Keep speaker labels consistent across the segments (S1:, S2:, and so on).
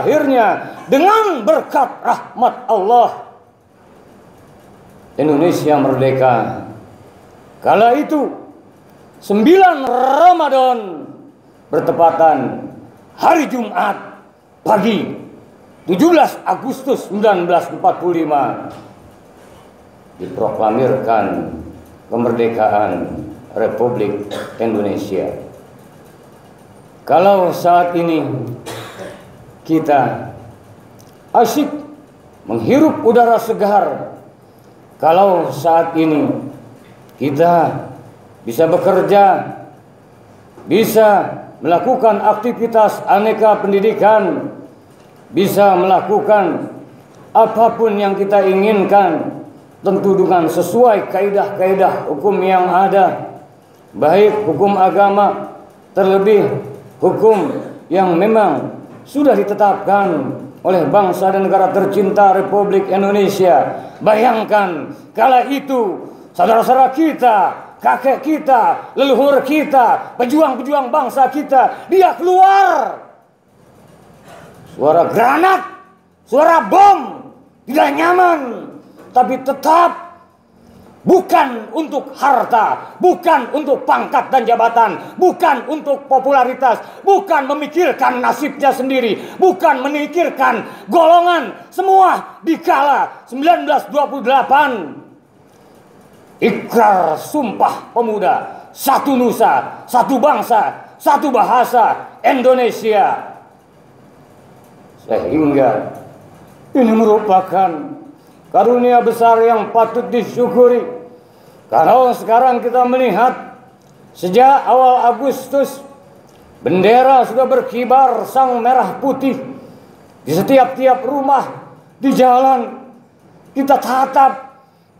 S1: akhirnya dengan berkat rahmat Allah Indonesia merdeka. Kala itu 9 Ramadan bertepatan hari Jumat pagi 17 Agustus 1945 diproklamirkan kemerdekaan Republik Indonesia. Kalau saat ini kita asyik menghirup udara segar, kalau saat ini kita bisa bekerja, bisa melakukan aktivitas aneka pendidikan, bisa melakukan apapun yang kita inginkan, tentu dengan sesuai kaidah-kaidah hukum yang ada, baik hukum agama, terlebih hukum yang memang sudah ditetapkan oleh bangsa dan negara tercinta Republik Indonesia. Bayangkan kala itu saudara-saudara kita, kakek kita, leluhur kita, pejuang-pejuang bangsa kita, dia keluar. Suara granat, suara bom, tidak nyaman, tapi tetap bukan untuk harta, bukan untuk pangkat dan jabatan, bukan untuk popularitas, bukan memikirkan nasibnya sendiri, bukan memikirkan golongan. Semua dikala 1928 ikrar Sumpah Pemuda, satu nusa, satu bangsa, satu bahasa, Indonesia. Sehingga ini merupakan karunia besar yang patut disyukuri. Kalau sekarang kita melihat sejak awal Agustus bendera sudah berkibar sang merah putih di setiap-tiap rumah, di jalan kita tatap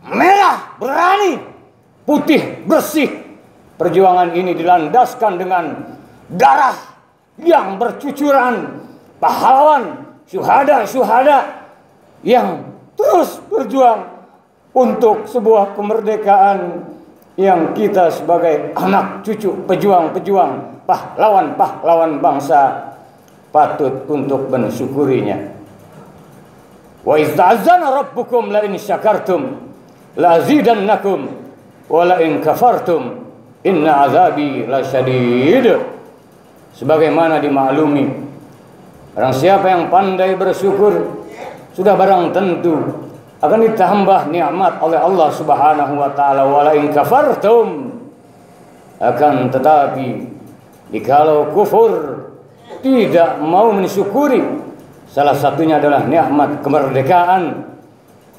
S1: merah berani, putih bersih. Perjuangan ini dilandaskan dengan darah yang bercucuran, pahlawan, syuhada-syuhada yang terus berjuang untuk sebuah kemerdekaan yang kita sebagai anak cucu pejuang-pejuang, pahlawan-pahlawan bangsa patut untuk mensyukurinya. Wa iz ta'azzana rabbukum la in syakartum la azidannakum wa la in kafartum inna azabi lasyadid. Sebagaimana dimaklumi, barang siapa yang pandai bersyukur, sudah barang tentu akan ditambah nikmat oleh Allah Subhanahu wa taala. Wala in kafartum, akan tetapi jikalau kufur, tidak mau mensyukuri, salah satunya adalah nikmat kemerdekaan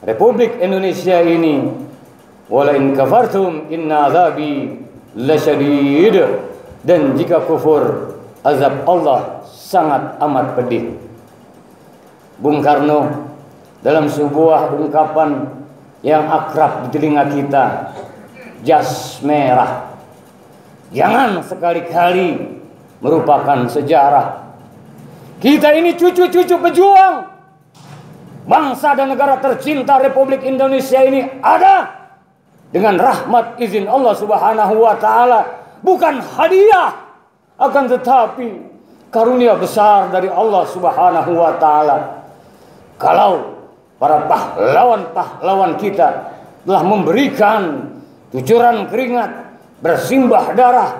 S1: Republik Indonesia ini. Wala in kafartum inna azabi lasyadid, dan jika kufur, azab Allah sangat amat pedih. Bung Karno dalam sebuah ungkapan yang akrab di telinga kita, jas merah jangan sekali-kali merupakan sejarah. Kita ini cucu-cucu pejuang bangsa dan negara tercinta Republik Indonesia ini ada dengan rahmat izin Allah Subhanahu wa taala, bukan hadiah, akan tetapi karunia besar dari Allah Subhanahu wa taala. Kalau para pahlawan-pahlawan kita telah memberikan cucuran keringat, bersimbah darah,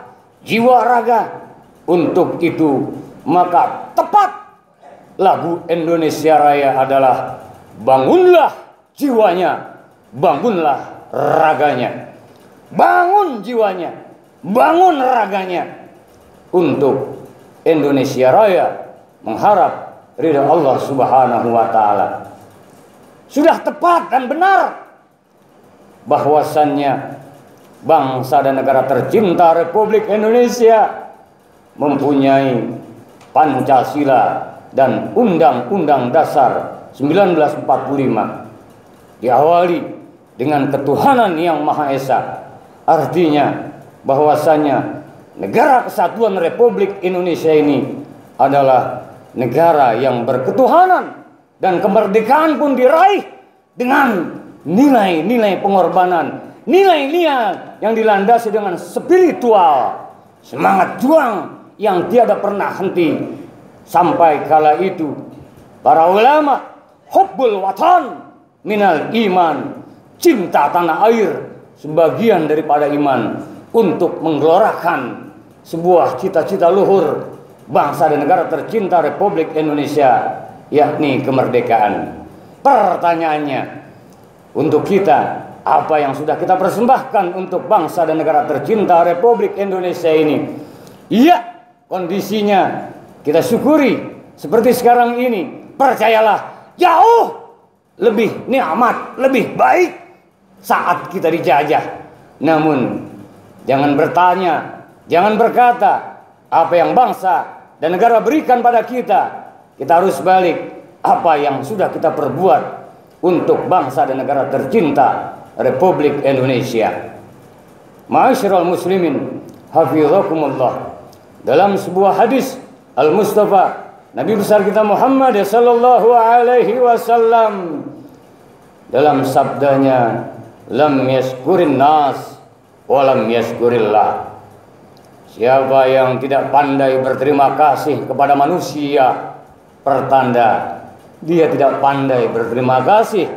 S1: jiwa raga untuk itu, maka tepat lagu Indonesia Raya adalah bangunlah jiwanya, bangunlah raganya. Bangun jiwanya, bangun raganya untuk Indonesia Raya, mengharap ridha Allah Subhanahu wa taala. Sudah tepat dan benar bahwasannya bangsa dan negara tercinta Republik Indonesia mempunyai Pancasila dan Undang-Undang Dasar 1945, diawali dengan ketuhanan yang Maha Esa. Artinya bahwasanya negara kesatuan Republik Indonesia ini adalah negara yang berketuhanan, dan kemerdekaan pun diraih dengan nilai-nilai pengorbanan, nilai-nilai yang dilandasi dengan spiritual, semangat juang yang tiada pernah henti. Sampai kala itu para ulama, hubbul watan minal iman, cinta tanah air sebagian daripada iman, untuk menggelorakan sebuah cita-cita luhur bangsa dan negara tercinta Republik Indonesia, yakni kemerdekaan. Pertanyaannya untuk kita, apa yang sudah kita persembahkan untuk bangsa dan negara tercinta Republik Indonesia ini? Iya, kondisinya kita syukuri seperti sekarang ini. Percayalah, jauh lebih nikmat, lebih baik saat kita dijajah. Namun jangan bertanya, jangan berkata apa yang bangsa dan negara berikan pada kita. Kita harus balik apa yang sudah kita perbuat untuk bangsa dan negara tercinta Republik Indonesia. Ma'asyiral muslimin, hafizakumullah. Dalam sebuah hadis Al-Mustafa, Nabi besar kita Muhammad sallallahu alaihi wasallam, dalam sabdanya, lam yashkurin nas wa lam yashkurillah. Siapa yang tidak pandai berterima kasih kepada manusia, pertanda dia tidak pandai berterima kasih,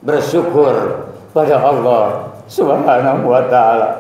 S1: bersyukur pada Allah Subhanahu wa ta'ala.